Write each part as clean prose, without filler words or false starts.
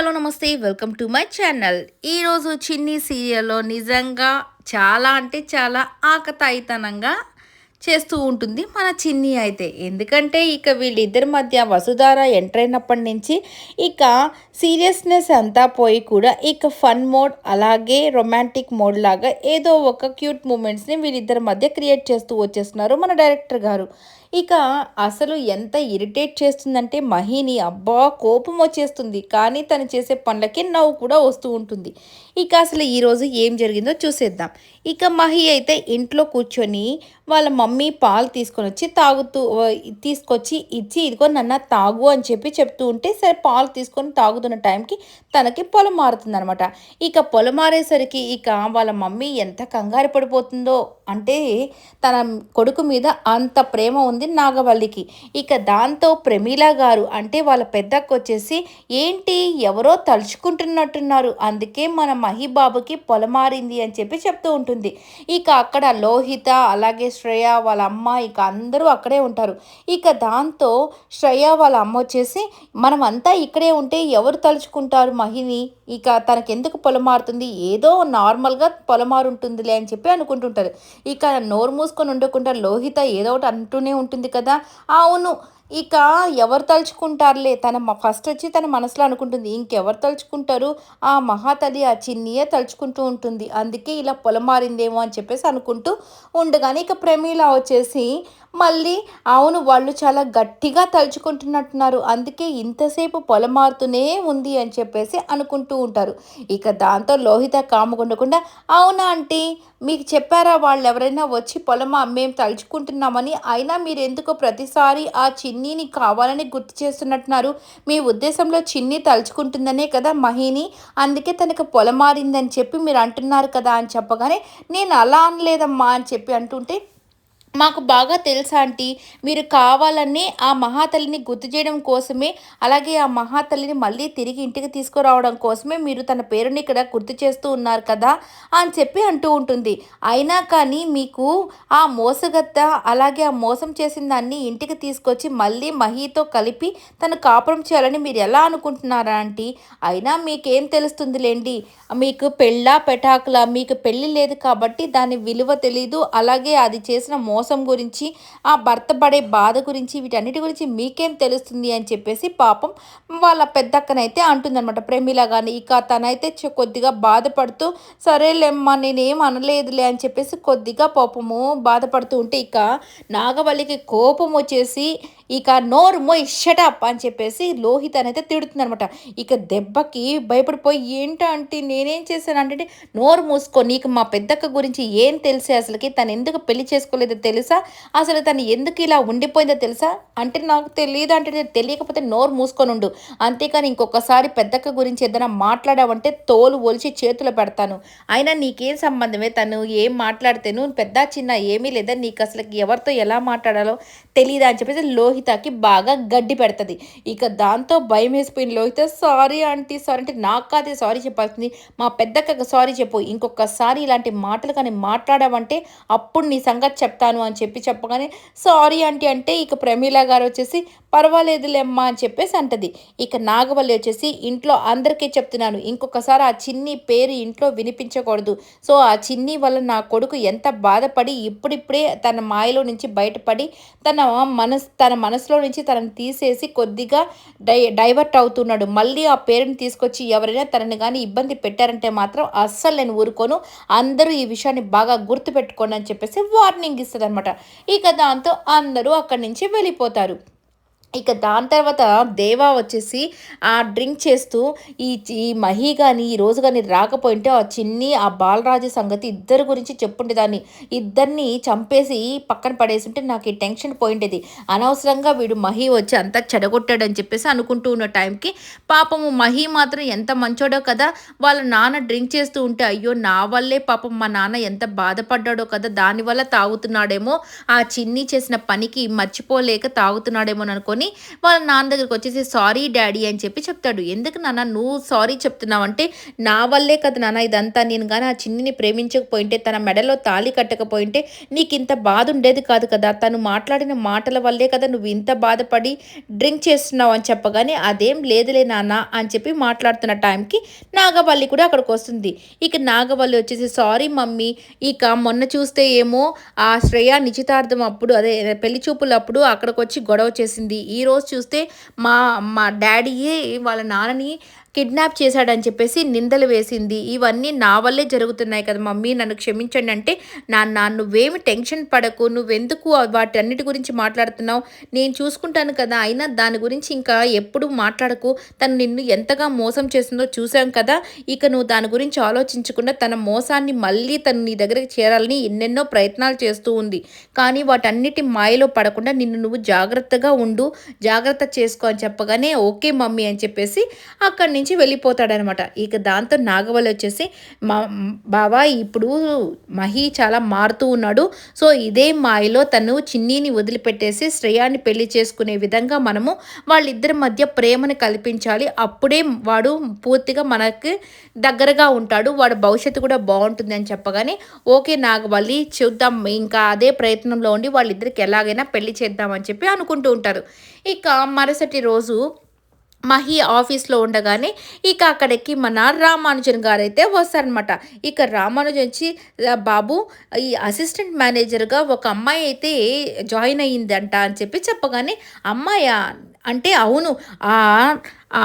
Hello నమస్తే welcome to my channel. ఈరోజు చిన్ని సీరియల్‌లో నిజంగా చాలా అంటే చాలా ఆకతాయితనంగా చేస్తూ ఉంటుంది మన చిన్ని అయితే. ఎందుకంటే ఇక వీళ్ళిద్దరి మధ్య వసుధార ఎంటర్ అయినప్పటి నుంచి ఇక సీరియస్‌నెస్ అంతా పోయి కూడా ఇక ఫన్ మోడ్ అలాగే రొమాంటిక్ మోడ్ లాగా ఏదో ఒక క్యూట్ మూమెంట్స్‌ని వీళ్ళిద్దరి మధ్య క్రియేట్ చేస్తూ వచ్చేస్తున్నారు మన డైరెక్టర్ గారు. ఇక అసలు ఎంత ఇరిటేట్ చేస్తుందంటే మహిని అబ్బా! కోపం వచ్చేస్తుంది. కానీ తను చేసే పనులకి నవ్వు కూడా వస్తూ ఉంటుంది. ఇక అసలు ఈరోజు ఏం జరిగిందో చూసేద్దాం. ఇక మహి అయితే ఇంట్లో కూర్చొని వాళ్ళ మమ్మీ పాలు తీసుకొనొచ్చి తీసుకొచ్చి ఇచ్చి ఇదిగో నాన్న తాగు అని చెప్పి చెప్తూ ఉంటే సరే పాలు తీసుకొని తాగుతున్న టైంకి తనకి పొలం మారుతుందనమాట. ఇక పొలం మారేసరికి ఇక వాళ్ళ మమ్మీ ఎంత కంగారు పడిపోతుందో అంటే తన కొడుకు మీద అంత ప్రేమ ఉంది నాగవల్లికి. ఇక దాంతో ప్రమీల గారు అంటే వాళ్ళ పెద్దక్కొచ్చేసి ఏంటి ఎవరో తలుచుకుంటున్నట్టున్నారు. అందుకే మన మహిబాబుకి పొలమారింది అని చెప్పి చెప్తూ ఉంటుంది. ఇక అక్కడ లోహిత అలాగే శ్రేయ వాళ్ళ అమ్మ ఇక అందరూ అక్కడే ఉంటారు. ఇక దాంతో శ్రేయ వాళ్ళ అమ్మ వచ్చేసి మనమంతా ఇక్కడే ఉంటే ఎవరు తలుచుకుంటారు మహిని, ఇక తనకెందుకు పొలమారుతుంది, ఏదో నార్మల్గా పొలమారుంటుందిలే అని చెప్పి అనుకుంటుంటారు. ఇక నోరు మూసుకొని ఉండకుండా లోహిత ఏదో ఒకటి అంటూనే ఉంటుంది కదా. అవును, ఇక ఎవరు తలుచుకుంటారులే ఫస్ట్ వచ్చి తన మనసులో అనుకుంటుంది ఇంకెవరు తలుచుకుంటారు, ఆ మహాతల్లి ఆ చిన్నియే తలుచుకుంటూ ఉంటుంది, అందుకే ఇలా పొలమారిందేమో అని చెప్పేసి అనుకుంటూ ఉండగానే ఇక ప్రమీల వచ్చేసి మళ్ళీ అవును వాళ్ళు చాలా గట్టిగా తలుచుకుంటున్నట్టున్నారు, అందుకే ఇంతసేపు పొలమారుతూనే ఉంది అని చెప్పేసి అనుకుంటూ ఉంటారు. ఇక దాంతో లోహిత కాముకుండకుండా అవునా ఆంటీ, మీకు చెప్పారా వాళ్ళు ఎవరైనా వచ్చి మేము తలుచుకుంటున్నామని, అయినా మీరు ఎందుకో ప్రతిసారి ఆ చిన్నీని కావాలని గుర్తు చేస్తున్నట్టున్నారు, మీ ఉద్దేశంలో చిన్ని తలుచుకుంటుందనే కదా మహిని, అందుకే తనకు పొలమారిందని చెప్పి మీరు అంటున్నారు కదా అని చెప్పగానే నేను అలా అనలేదమ్మా అని చెప్పి అంటుంటే మాకు బాగా తెలుసా ఆంటీ, మీరు కావాలనే ఆ మహాతల్లిని గుర్తు చేయడం కోసమే, అలాగే ఆ మహాతల్లిని మళ్ళీ తిరిగి ఇంటికి తీసుకురావడం కోసమే మీరు తన పేరుని ఇక్కడ గుర్తు చేస్తూ ఉన్నారు కదా అని చెప్పి అంటూ ఉంటుంది. అయినా కానీ మీకు ఆ మోసగత్త అలాగే ఆ మోసం చేసిన దాన్ని ఇంటికి తీసుకొచ్చి మళ్ళీ మహితో కలిపి తను కాపురం చేయాలని మీరు ఎలా అనుకుంటున్నారా ఆంటీ, అయినా మీకేం తెలుస్తుందిలేండి, మీకు పెళ్ళా పెటాకులా, మీకు పెళ్ళి లేదు కాబట్టి దాని విలువ తెలీదు, అలాగే అది చేసిన మోసం గురించి ఆ భర్త పడే బాధ గురించి వీటన్నిటి గురించి మీకేం తెలుస్తుంది అని చెప్పేసి పాపం వాళ్ళ పెద్దక్కనైతే అంటుందన్నమాట ప్రమీల గాని. ఇక తనైతే కొద్దిగా బాధపడుతూ సరేలేమ్మా నేనేం అనలేదులే అని చెప్పేసి కొద్దిగా పాపము బాధపడుతూ ఉంటే ఇక నాగవల్లికి కోపం వచ్చేసి ఇక నోరు మోయ్ షటప్ అని చెప్పేసి లోహిత్ అయితే తిడుతుందనమాట. ఇక దెబ్బకి భయపడిపోయి ఏంటంటే నేనేం చేశానంటే నోరు మూసుకో, నీకు మా పెద్దక్క గురించి ఏం తెలిసే, అసలుకి తను ఎందుకు పెళ్లి చేసుకోలేదో తెలుసా, అసలు తను ఎందుకు ఇలా ఉండిపోయిందో తెలుసా అంటే నాకు తెలియదు అంటే తెలియకపోతే నోరు మూసుకొని ఉండు, అంతేకాని ఇంకొకసారి పెద్దక్క గురించి ఏదైనా మాట్లాడావంటే తోలు ఒలిచి చేతులు పెడతాను, అయినా నీకేం సంబంధమే, తను ఏం మాట్లాడితేను పెద్ద చిన్న ఏమీ లేదా, నీకు అసలు ఎవరితో ఎలా మాట్లాడాలో తెలీదా అని చెప్పేసి లోహితకి బాగా గడ్డి పెడుతుంది. ఇక దాంతో భయం వేసిపోయిన లోహిత సారీ ఆంటీ సారీ అంటే నాకు కాదే సారీ చెప్పాల్సింది, మా పెద్దక్కకు సారీ చెప్పు, ఇంకొకసారి ఇలాంటి మాటలు కానీ మాట్లాడావంటే అప్పుడు నీ సంగతి చెప్తాను అని చెప్పి చెప్పగానే సారీ ఆంటీ అంటే ఇక ప్రమీల గారు వచ్చేసి పర్వాలేదులేమ్మా అని చెప్పేసి అంటది. ఇక నాగవల్లి వచ్చేసి ఇంట్లో అందరికీ చెప్తున్నాను, ఇంకొకసారి ఆ చిన్ని పేరు ఇంట్లో వినిపించకూడదు, సో ఆ చిన్ని వల్ల నా కొడుకు ఎంత బాధపడి ఇప్పుడిప్పుడే తన మాయలో నుంచి బయటపడి తన మనసులో నుంచి తనని తీసేసి కొద్దిగా డైవర్ట్ అవుతున్నాడు, మళ్ళీ ఆ పేరుని తీసుకొచ్చి ఎవరైనా తనని కానీ ఇబ్బంది పెట్టారంటే మాత్రం అస్సలు నేను ఊరుకోను, అందరూ ఈ విషయాన్ని బాగా గుర్తుపెట్టుకోండి అని చెప్పేసి వార్నింగ్ ఇస్తుంది అనమాట. ఇక దాంతో అందరూ అక్కడి నుంచి వెళ్ళిపోతారు. ఇక దాని తర్వాత దేవా వచ్చేసి ఆ డ్రింక్ చేస్తూ ఈ ఈ మహి కానీ ఈరోజు కానీ రాకపోయింటే ఆ చిన్ని ఆ బాలరాజు సంగతి ఇద్దరి గురించి చెప్పుండేదాన్ని, ఇద్దరిని చంపేసి పక్కన పడేసి నాకు ఈ టెన్షన్ పోయిండేది, అనవసరంగా వీడు మహి వచ్చి అంతా చెడగొట్టాడని చెప్పేసి అనుకుంటూ ఉన్న టైంకి పాపము మహి మాత్రం ఎంత మంచోడో కదా, వాళ్ళ నాన్న డ్రింక్ చేస్తూ ఉంటే అయ్యో నా వల్లే పాపం మా నాన్న ఎంత బాధపడ్డాడో కదా, దానివల్ల తాగుతున్నాడేమో, ఆ చిన్ని చేసిన పనికి మర్చిపోలేక తాగుతున్నాడేమో అనుకొని తీసుకొని వాళ్ళ నాన్న దగ్గరికి వచ్చేసి సారీ డాడీ అని చెప్పి చెప్తాడు. ఎందుకు నాన్న నువ్వు సారీ చెప్తున్నావంటే, నా వల్లే కదా నాన్న ఇదంతా. నేను గాని ఆ చిన్నిని ప్రేమించకపోయింటే, తన మెడలో తాళి కట్టకపోయింటే నీకింత బాధ ఉండేది కాదు కదా! తను మాట్లాడిన మాటల వల్లే కదా నువ్వు ఇంత బాధపడి డ్రింక్ చేస్తున్నావు అని చెప్పగానే, అదేం లేదులే నాన్న అని చెప్పి మాట్లాడుతున్న టైంకి నాగవల్లి కూడా అక్కడికొస్తుంది. ఇక నాగవల్లి వచ్చేసి సారీ మమ్మీ, ఇక మొన్న చూస్తే ఏమో ఆ శ్రేయ నిశ్చితార్థం అప్పుడు అదే పెళ్లి చూపులప్పుడు అక్కడికొచ్చి గొడవ చేసింది. ఈరోజు చూస్తే మా మా డ్యాడీయే వాళ్ళ నాన్నని కిడ్నాప్ చేశాడని చెప్పేసి నిందలు వేసింది. ఇవన్నీ నా వల్లే జరుగుతున్నాయి కదా మమ్మీ, నన్ను క్షమించండి అంటే, నాన్న నువ్వేమి టెన్షన్ పడకు, నువ్వెందుకు వాటన్నిటి గురించి మాట్లాడుతున్నావు, నేను చూసుకుంటాను కదా, అయినా దాని గురించి ఇంకా ఎప్పుడు మాట్లాడకు, తను నిన్ను ఎంతగా మోసం చేసిందో చూసాం కదా, ఇక నువ్వు దాని గురించి ఆలోచించకుండా తన మోసాన్ని మళ్ళీ తను నీ దగ్గరికి చేరాలని ఎన్నెన్నో ప్రయత్నాలు చేస్తూ ఉంది. కానీ వాటన్నిటి మాయలో పడకుండా నిన్ను నువ్వు జాగ్రత్తగా ఉండు, జాగ్రత్త చేసుకో అని చెప్పగానే ఓకే మమ్మీ అని చెప్పేసి అక్కడి నుంచి వెళ్ళిపోతాడనమాట. ఇక దాంతో నాగవల్లి వచ్చేసి మా బావా ఇప్పుడు మహి చాలా మారుతూ ఉన్నాడు. సో ఇదే మాయలో తను చిన్నీని వదిలిపెట్టేసి శ్రేయాన్ని పెళ్లి చేసుకునే విధంగా మనము వాళ్ళిద్దరి మధ్య ప్రేమను కల్పించాలి. అప్పుడే వాడు పూర్తిగా మనకి దగ్గరగా ఉంటాడు, వాడు భవిష్యత్తు కూడా బాగుంటుంది అని చెప్పగానే ఓకే నాగవల్లి చూద్దాం, ఇంకా అదే ప్రయత్నంలో ఉండి వాళ్ళిద్దరికి ఎలాగైనా పెళ్లి చేద్దామని చెప్పి అనుకుంటూ ఉంటారు. ఇక మరుసటి రోజు మహి ఆఫీస్లో ఉండగానే ఇక అక్కడికి మన రామానుజన్ గారు అయితే వస్తారనమాట. ఇక రామానుజన్ వచ్చి బాబు ఈ అసిస్టెంట్ మేనేజర్గా ఒక అమ్మాయి అయితే జాయిన్ అయ్యిందంట అని చెప్పి చెప్పగానే, అమ్మాయా అంటే అవును, ఆ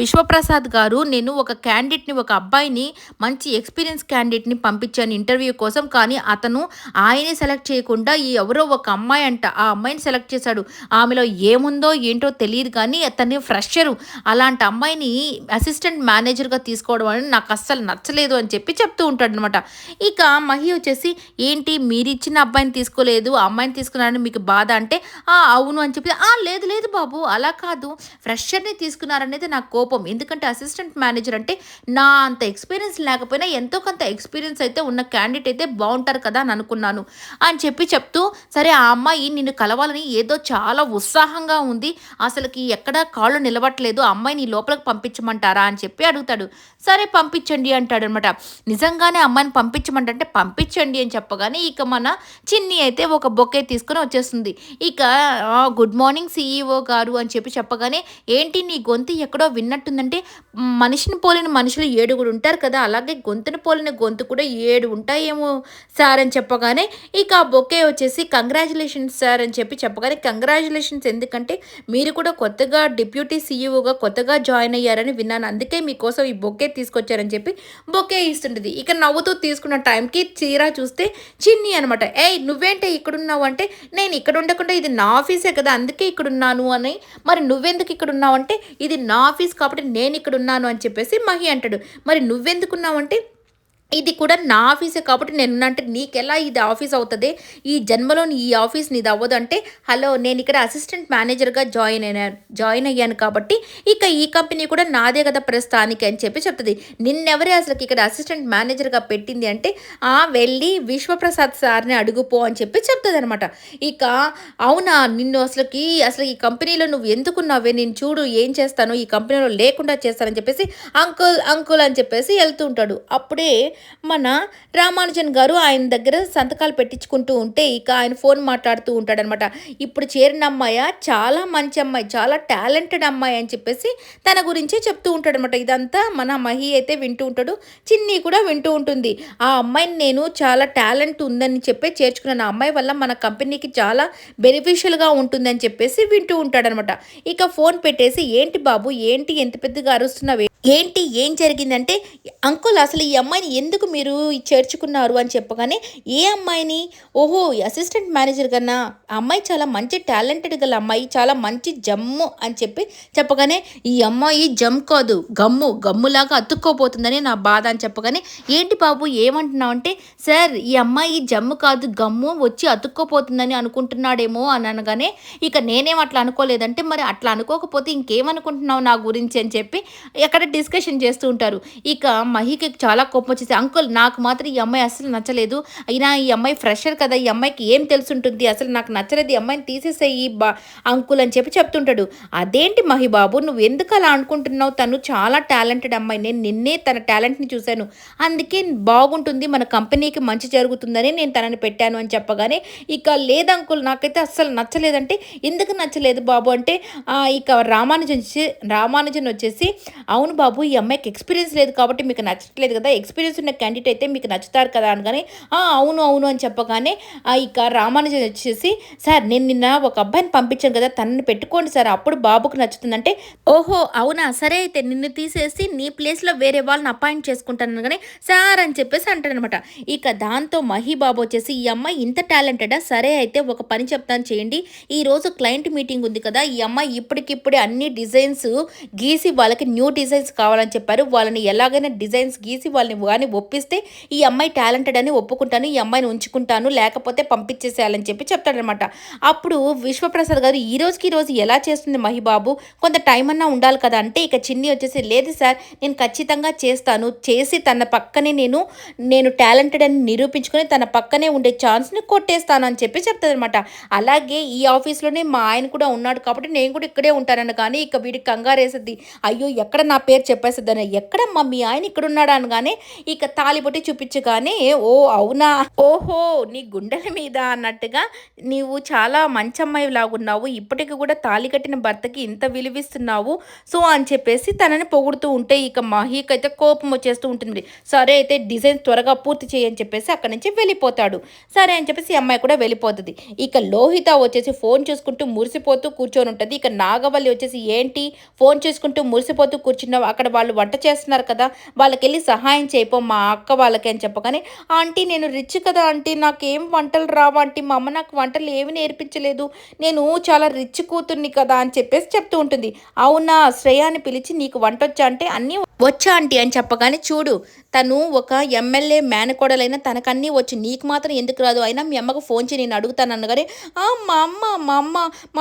విశ్వప్రసాద్ గారు నేను ఒక క్యాండిడేట్ని, ఒక అబ్బాయిని, మంచి ఎక్స్పీరియన్స్ క్యాండిడేట్ని పంపించాను ఇంటర్వ్యూ కోసం, కానీ అతను ఆయనే సెలెక్ట్ చేయకుండా ఎవరో ఒక అమ్మాయి అంట ఆ అమ్మాయిని సెలెక్ట్ చేశాడు. ఆమెలో ఏముందో ఏంటో తెలియదు కానీ అతన్ని ఫ్రెషరు, అలాంటి అమ్మాయిని అసిస్టెంట్ మేనేజర్గా తీసుకోవడం అనేది నాకు అస్సలు నచ్చలేదు అని చెప్పి చెప్తూ ఉంటాడు అనమాట. ఇక మహి వచ్చేసి ఏంటి మీరు ఇచ్చిన అబ్బాయిని తీసుకోలేదు, ఆ అమ్మాయిని తీసుకున్నారని మీకు బాధ అంటే, అవును అని చెప్పి, లేదు లేదు బాబు అలా కాదు, ఫ్రెషర్ని తీసుకున్నారనేది నాకు కోపం, ఎందుకంటే అసిస్టెంట్ మేనేజర్ అంటే నా అంత ఎక్స్పీరియన్స్ లేకపోయినా ఎంతో కొంత ఎక్స్పీరియన్స్ అయితే ఉన్న క్యాండిడేట్ అయితే బాగుంటారు కదా అని అనుకున్నాను అని చెప్పి చెప్తూ, సరే ఆ అమ్మాయి నిన్ను కలవాలని ఏదో చాలా ఉత్సాహంగా ఉంది, అసలుకి ఎక్కడ కాళ్ళు నిలవట్లేదు, ఆ అమ్మాయిని లోపలికి పంపించమంటారా అని చెప్పి అడుగుతాడు. సరే పంపించండి అంటాడు అనమాట. నిజంగానే అమ్మాయిని పంపించమంటే పంపించండి అని చెప్పగానే ఇక మన చిన్ని అయితే ఒక బొకే తీసుకొని వచ్చేస్తుంది. ఇక గుడ్ మార్నింగ్ CEO గారు అని చెప్పి చెప్పగానే, ఏంటి నీ గొంతు ఎక్కడో విన్నట్టుందంటే, మనిషిని పోలిన మనుషులు 7 ఉంటారు కదా, అలాగే గొంతుని పోలిన గొంతు కూడా 7 ఉంటాయేమో సార్ అని చెప్పగానే ఇక ఆ బొకే వచ్చేసి కంగ్రాచులేషన్స్ సార్ అని చెప్పి చెప్పగానే, కంగ్రాచులేషన్స్ ఎందుకంటే మీరు కూడా కొత్తగా డిప్యూటీ CEOగా కొత్తగా జాయిన్ అయ్యారని విన్నాను, అందుకే మీకోసం ఈ బొకే తీసుకొచ్చారని చెప్పి బొకే ఇస్తుంటుంది. ఇక నవ్వుతూ తీసుకున్న టైంకి చీరా చూస్తే చిన్ని అనమాట. ఏయ్ నువ్వేంటే ఇక్కడున్నావు అంటే, నేను ఇక్కడ ఉండకుండా ఇది నా ఆఫీసే కదా అందుకే ఇక్కడున్నాను అని, మరి నువ్వెందుకు ఇక్కడ ఉన్నావంటే, ఇది నా ఆఫీస్ కాబట్టి నేను ఇక్కడ ఉన్నాను అని చెప్పేసి మహి అంటాడు. మరి నువ్వెందుకున్నావంటే, ఇది కూడా నా ఆఫీసే కాబట్టి నేను అంటే నీకెలా ఇది ఆఫీస్ అవుతుంది, ఈ జన్మలో ఈ ఆఫీస్ నీది అవ్వదు అంటే, హలో నేను ఇక్కడ అసిస్టెంట్ మేనేజర్గా జాయిన్ అయ్యాను కాబట్టి ఇక ఈ కంపెనీ కూడా నాదే కదా ప్రస్తుతానికి అని చెప్పి చెప్తుంది. నిన్నెవరే అసలు ఇక్కడ అసిస్టెంట్ మేనేజర్గా పెట్టింది అంటే, వెళ్ళి విశ్వప్రసాద్ సార్ని అడుగుపో అని చెప్పి చెప్తుంది అనమాట. ఇక అవునా నిన్ను అసలు ఈ కంపెనీలో నువ్వు ఎందుకున్నావే, నేను చూడు ఏం చేస్తాను, ఈ కంపెనీలో లేకుండా చేస్తానని చెప్పేసి అంకుల్ అంకుల్ అని చెప్పేసి వెళ్తూ ఉంటాడు. అప్పుడే మన రామానుజన్ గారు ఆయన దగ్గర సంతకాలు పెట్టించుకుంటూ ఉంటే ఇక ఆయన ఫోన్ మాట్లాడుతూ ఉంటాడనమాట. ఇప్పుడు చేరిన అమ్మాయి చాలా మంచి అమ్మాయి, చాలా టాలెంటెడ్ అమ్మాయి అని చెప్పేసి తన గురించే చెప్తూ ఉంటాడనమాట. ఇదంతా మన మహి అయితే వింటూ ఉంటాడు, చిన్ని కూడా వింటూ ఉంటుంది. ఆ అమ్మాయిని నేను చాలా టాలెంట్ ఉందని చెప్పి చేర్చుకున్నాను, ఆ అమ్మాయి వల్ల మన కంపెనీకి చాలా బెనిఫిషియల్గా ఉంటుందని చెప్పేసి వింటూ ఉంటాడనమాట. ఇక ఫోన్ పెట్టేసి, ఏంటి బాబు ఏంటి ఎంత పెద్దగా అరుస్తున్నావు, ఏంటి ఏం జరిగిందంటే, అంకుల్ అసలు ఈ అమ్మాయిని ఎందుకు మీరు చేర్చుకున్నారు అని చెప్పగానే, ఏ అమ్మాయిని, ఓహో అసిస్టెంట్ మేనేజర్ కన్నా ఆ అమ్మాయి చాలా మంచి టాలెంటెడ్ గల అమ్మాయి, చాలా మంచి జమ్ము అని చెప్పి చెప్పగానే, ఈ అమ్మాయి జమ్ కాదు గమ్ములాగా అతుక్కోపోతుందని నా బాధ అని చెప్పగానే, ఏంటి బాబు ఏమంటున్నావు అంటే, సార్ ఈ అమ్మాయి జమ్ము కాదు గమ్ము వచ్చి అతుక్కోపోతుందని అనుకుంటున్నాడేమో అని అనగానే, ఇక నేనేం అట్లా అనుకోలేదంటే, మరి అట్లా అనుకోకపోతే ఇంకేమనుకుంటున్నావు నా గురించి అని చెప్పి ఎక్కడ డిస్కషన్ చేస్తూ ఉంటారు. ఇక మహికి చాలా కోపం వచ్చేసి, అంకుల్ నాకు మాత్రం ఈ అమ్మాయి అస్సలు నచ్చలేదు. అయినా ఈ అమ్మాయి ఫ్రెషర్ కదా! ఈ అమ్మాయికి ఏం తెలిసుంటుంది? అసలు నాకు నచ్చలేదు. ఈ అమ్మాయిని తీసేసేయి అంకుల్ అని చెప్పి చెప్తుంటాడు. అదేంటి మహి బాబు నువ్వెందుకు అలా అనుకుంటున్నావు? తను చాలా టాలెంటెడ్ అమ్మాయి. నేను నిన్నే తన టాలెంట్‌ని చూసాను. అందుకే బాగుంటుంది. మన కంపెనీకి మంచి జరుగుతుందని నేను తనని పెట్టాను అని చెప్పగానే, ఇక లేదు అంకుల్ నాకైతే అస్సలు నచ్చలేదంటే, ఎందుకు నచ్చలేదు బాబు అంటే, ఇక రామానుజన్ వచ్చేసి, అవును బాబు ఈ అమ్మాయికి ఎక్స్‌పీరియన్స్ లేదు కాబట్టి మీకు నచ్చట్లేదు కదా! ఎక్స్‌పీరియన్స్ ఉన్న క్యాండిడేట్ అయితే మీకు నచ్చుతారు కదా! అనగానే, అవును, అవును అని చెప్పగానే, ఇక రామానుజన్ వచ్చేసి, సార్ నేను నిన్న ఒక అబ్బాయిని పంపించాను కదా! తనని పెట్టుకోండి సార్ అప్పుడు బాబుకి నచ్చుతుందంటే, ఓహో! అవునా! సరే అయితే నిన్ను తీసేసి నీ ప్లేస్‌లో వేరే వాళ్ళని అపాయింట్ చేసుకుంటాను అనగానే, సార్ అని చెప్పేసి అంటాడనమాట. ఇక దాంతో మహి బాబు వచ్చేసి, ఈ అమ్మాయి ఇంత టాలెంటెడా? సరే అయితే ఒక పని చెప్తాను చేయండి. ఈరోజు క్లయింట్ మీటింగ్ ఉంది కదా! ఈ అమ్మాయి ఇప్పటికిప్పుడే అన్ని డిజైన్స్ గీసి వాళ్ళకి న్యూ డిజైన్స్ కావాలని చెప్పారు. వాళ్ళని ఎలాగైనా డిజైన్స్ గీసి వాళ్ళని గాని ఒప్పిస్తే ఈ అమ్మాయి టాలెంటెడ్ అని ఒప్పుకుంటాను. ఈ అమ్మాయిని ఉంచుకుంటాను. లేకపోతే పంపించేసేయాలని చెప్పి చెప్తాడనమాట. అప్పుడు విశ్వప్రసాద్ గారు ఈ రోజుకి ఈ రోజు ఎలా చేస్తుంది మహిబాబు? కొంత టైం అన్నా ఉండాలి కదా! అంటే ఇక చిన్ని వచ్చేసి, లేదు సార్ నేను ఖచ్చితంగా చేస్తాను. చేసి తన పక్కనే నేను టాలెంటెడ్ అని నిరూపించుకొని తన పక్కనే ఉండే ఛాన్స్‌ని కొట్టేస్తాను అని చెప్పి చెప్తదనమాట. అలాగే ఈ ఆఫీస్‌లోనే మా ఆయన కూడా ఉన్నాడు కాబట్టి నేను కూడా ఇక్కడే ఉంటానని కానీ ఇక వీడికి కంగారేసిద్ది. అయ్యో! ఎక్కడ నా పేరు చెప్పేసిద్దని. ఎక్కడమ్మా మీ ఆయన ఇక్కడున్నాడా అనగానే ఇక తాళిబొట్టి చూపించగానే, ఓహ్! అవునా! ఓహో! నీ గుండెల మీద అన్నట్టుగా నీవు చాలా మంచమ్మాయిలాగున్నావు. ఇప్పటికి కూడా తాళి కట్టిన భర్తకి ఇంత విలువిస్తున్నావు. సో, అని చెప్పేసి తనని పొగుడుతూ ఉంటే ఇక మహీకైతే కోపం వచ్చేస్తూ ఉంటుంది. సరే అయితే డిజైన్ త్వరగా పూర్తి చేయి అని చెప్పేసి అక్కడి నుంచి వెళ్ళిపోతాడు. సరే అని చెప్పేసి ఈ అమ్మాయి కూడా వెళ్ళిపోతది. ఇక లోహిత వచ్చేసి ఫోన్ చూసుకుంటూ మురిసిపోతూ కూర్చొని ఉంటది. ఇక నాగవల్లి వచ్చేసి, ఏంటి ఫోన్ చూసుకుంటూ మురిసిపోతూ కూర్చున్నావు? అక్కడ వాళ్ళు వంట చేస్తున్నారు కదా! వాళ్ళకెళ్ళి సహాయం చేయపో మా అక్క వాళ్ళకి అని చెప్పగానే, ఆంటీ నేను రిచ్ కదా ఆంటీ నాకేం వంటలు రావు ఆంటీ. మా అమ్మ నాకు వంటలు ఏమి నేర్పించలేదు. నేను చాలా రిచ్ కూతుర్ని కదా అని చెప్పేసి చెప్తూ ఉంటుంది. అవునా! శ్రేయాని పిలిచి నీకు వంటొచ్చా అంటే, అన్నీ వచ్చా ఆంటీ అని చెప్పగానే, చూడు తను ఒక ఎమ్మెల్యే మేనకోడలైనా తనకన్నీ వచ్చు. నీకు మాత్రం ఎందుకు రాదు? అయినా మీ అమ్మకు ఫోన్ చేయి నేను అడుగుతాను అనగానే, మా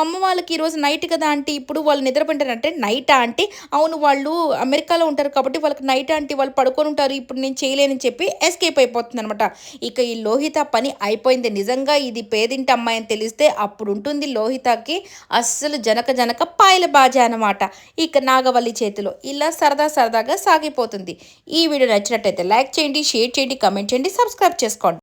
అమ్మ వాళ్ళకి ఈరోజు నైట్ కదా ఆంటీ. ఇప్పుడు వాళ్ళు నిద్రపోయింటారంటే, నైటా ఆంటీ? అవును వాళ్ళు అమెరికాలో ఉంటారు కాబట్టి వాళ్ళకి నైట్ ఆంటీ వాళ్ళు పడుకొని ఉంటారు. ఇప్పుడు నేను చేయలేనని చెప్పి ఎస్కేప్ అయిపోతుందనమాట. ఇక ఈ లోహిత పని అయిపోయింది. నిజంగా ఇది పేదింటి అమ్మాయి అని తెలిస్తే అప్పుడుంటుంది లోహితకి అస్సలు జనక పాయల బాజా అనమాట. ఇక నాగవల్లి చేతిలో. ఇలా సరదాగా సాగిపోతుంది. ఈ వీడియో నచ్చినట్టయితే లైక్ చేయండి, షేర్ చేయండి, కామెంట్ చేయండి, సబ్స్క్రైబ్ చేసుకోండి.